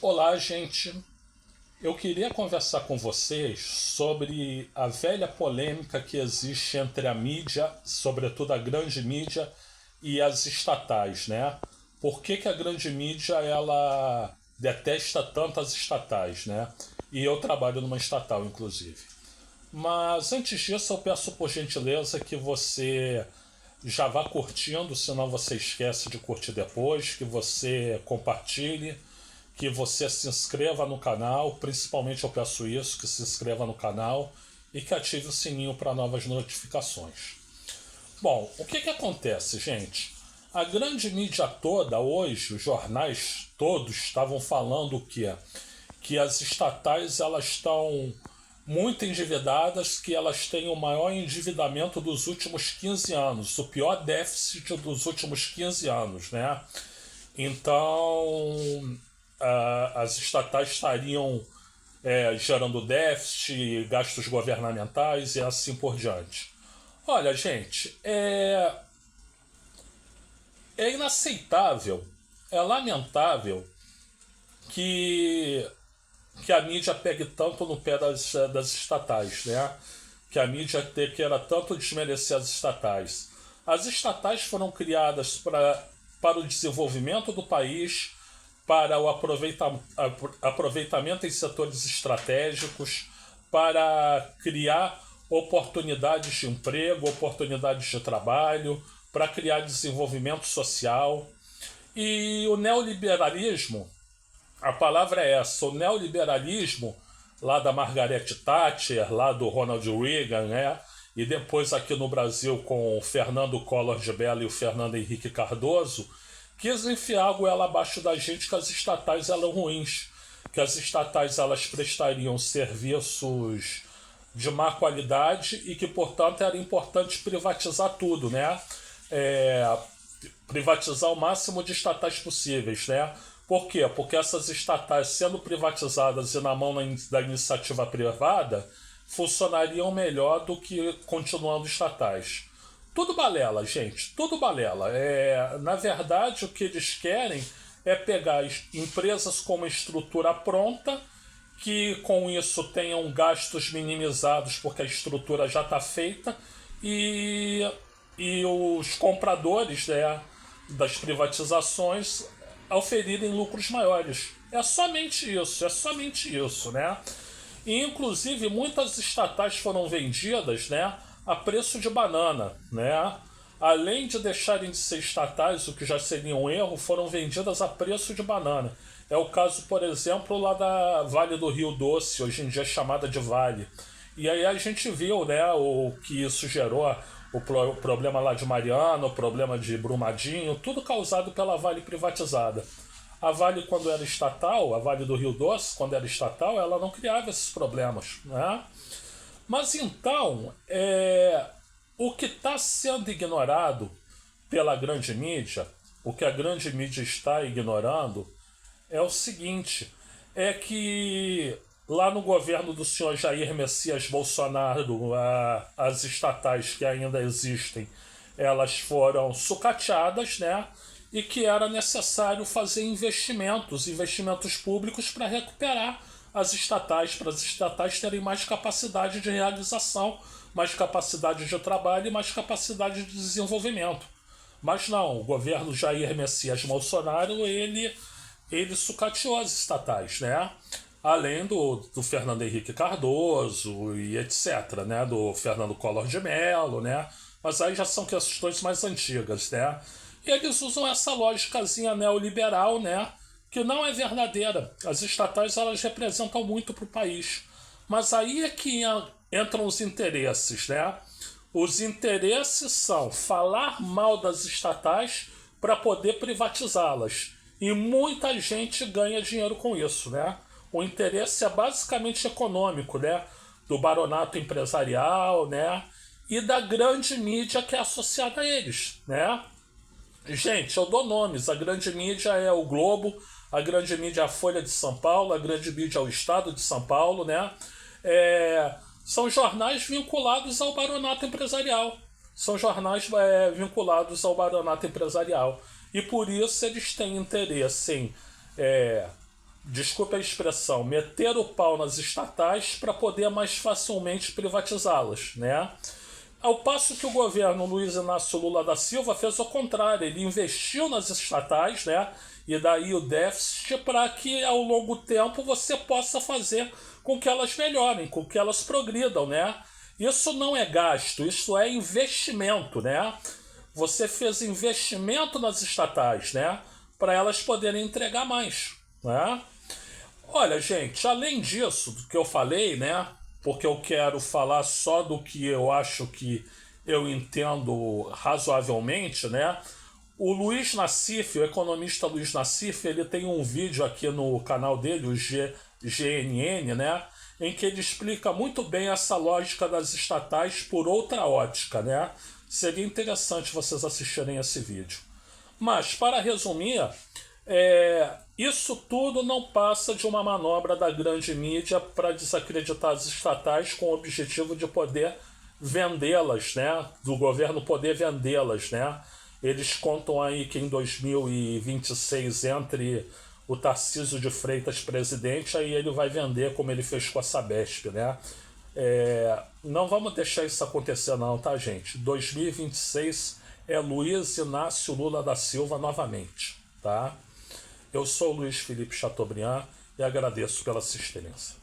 Olá, gente. Eu queria conversar com vocês sobre a velha polêmica que existe entre a mídia, sobretudo a grande mídia, e as estatais, né? Por que a grande mídia ela detesta tanto as estatais, né? E eu trabalho numa estatal, inclusive. Mas antes disso, eu peço por gentileza que você já vá curtindo, senão você esquece de curtir depois, que você compartilhe, que você se inscreva no canal, principalmente eu peço isso, que se inscreva no canal e que ative o sininho para novas notificações. Bom, o que acontece, gente? A grande mídia toda hoje, os jornais todos estavam falando o quê? Que as estatais elas estão muito endividadas, que elas têm o maior endividamento dos últimos 15 anos, o pior déficit dos últimos 15 anos, né? Então, as estatais estariam gerando déficit, gastos governamentais e assim por diante. Olha, gente, é inaceitável, é lamentável que a mídia pegue tanto no pé das estatais, né? Que a mídia queira tanto desmerecer as estatais. As estatais foram criadas para o desenvolvimento do país, para o aproveitamento em setores estratégicos, para criar oportunidades de emprego, oportunidades de trabalho, para criar desenvolvimento social. E o neoliberalismo, a palavra é essa, o neoliberalismo, lá da Margaret Thatcher, lá do Ronald Reagan, né? E depois aqui no Brasil com o Fernando Collor de Mello e o Fernando Henrique Cardoso, quis enfiar a goela abaixo da gente que as estatais eram ruins, que as estatais elas prestariam serviços de má qualidade e que, portanto, era importante privatizar tudo, né? Privatizar o máximo de estatais possíveis, né? Por quê? Porque essas estatais, sendo privatizadas e na mão da iniciativa privada, funcionariam melhor do que continuando estatais. Tudo balela, gente, tudo balela. Na verdade, o que eles querem é pegar empresas com uma estrutura pronta, que com isso tenham gastos minimizados porque a estrutura já está feita, e os compradores, né, das privatizações oferirem lucros maiores. É somente isso, né? E, inclusive, muitas estatais foram vendidas, né, a preço de banana, né? Além de deixarem de ser estatais, o que já seria um erro, foram vendidas a preço de banana. É o caso, por exemplo, lá da Vale do Rio Doce, hoje em dia chamada de Vale. E aí a gente viu, né, o que isso gerou, o problema lá de Mariana, o problema de Brumadinho, tudo causado pela Vale privatizada. A Vale, quando era estatal, a Vale do Rio Doce, quando era estatal, ela não criava esses problemas, né? Mas então, o que está sendo ignorado pela grande mídia, o que a grande mídia está ignorando, é o seguinte, é que lá no governo do senhor Jair Messias Bolsonaro, as estatais que ainda existem, elas foram sucateadas, né? E que era necessário fazer investimentos públicos para recuperar as estatais, para as estatais terem mais capacidade de realização, mais capacidade de trabalho e mais capacidade de desenvolvimento. Mas não, o governo Jair Messias Bolsonaro, ele sucateou as estatais, né? Além do Fernando Henrique Cardoso e etc., né? Do Fernando Collor de Mello, né? Mas aí já são questões mais antigas, né? E eles usam essa lógicazinha neoliberal, né? Que não é verdadeira. As estatais, elas representam muito para o país. Mas aí é que entram os interesses, né? Os interesses são falar mal das estatais para poder privatizá-las. E muita gente ganha dinheiro com isso, né? O interesse é basicamente econômico, né? Do baronato empresarial, né? E da grande mídia que é associada a eles, né? Gente, eu dou nomes. A grande mídia é o Globo, a grande mídia é a Folha de São Paulo, a grande mídia é o Estado de São Paulo, né? São jornais vinculados ao baronato empresarial. São jornais vinculados ao baronato empresarial. E por isso eles têm interesse em desculpe a expressão, meter o pau nas estatais para poder mais facilmente privatizá-las, né? Ao passo que o governo Luiz Inácio Lula da Silva fez o contrário, ele investiu nas estatais, né? E daí o déficit para que ao longo tempo você possa fazer com que elas melhorem, com que elas progridam, né? Isso não é gasto, isso é investimento, né? Você fez investimento nas estatais, né? Para elas poderem entregar mais, né? Olha, gente, além disso, do que eu falei, né? Porque eu quero falar só do que eu acho que eu entendo razoavelmente, né? O Luiz Nassif, o economista Luiz Nassif, ele tem um vídeo aqui no canal dele, o GNN, né? Em que ele explica muito bem essa lógica das estatais por outra ótica, né? Seria interessante vocês assistirem esse vídeo. Mas, para resumir, isso tudo não passa de uma manobra da grande mídia para desacreditar as estatais com o objetivo de poder vendê-las, né? Do governo poder vendê-las, né? Eles contam aí que em 2026, entre o Tarcísio de Freitas presidente, aí ele vai vender como ele fez com a Sabesp, né? Não vamos deixar isso acontecer não, tá, gente? 2026 é Luiz Inácio Lula da Silva novamente, tá? Eu sou o Luiz Felipe Chateaubriand e agradeço pela assistência.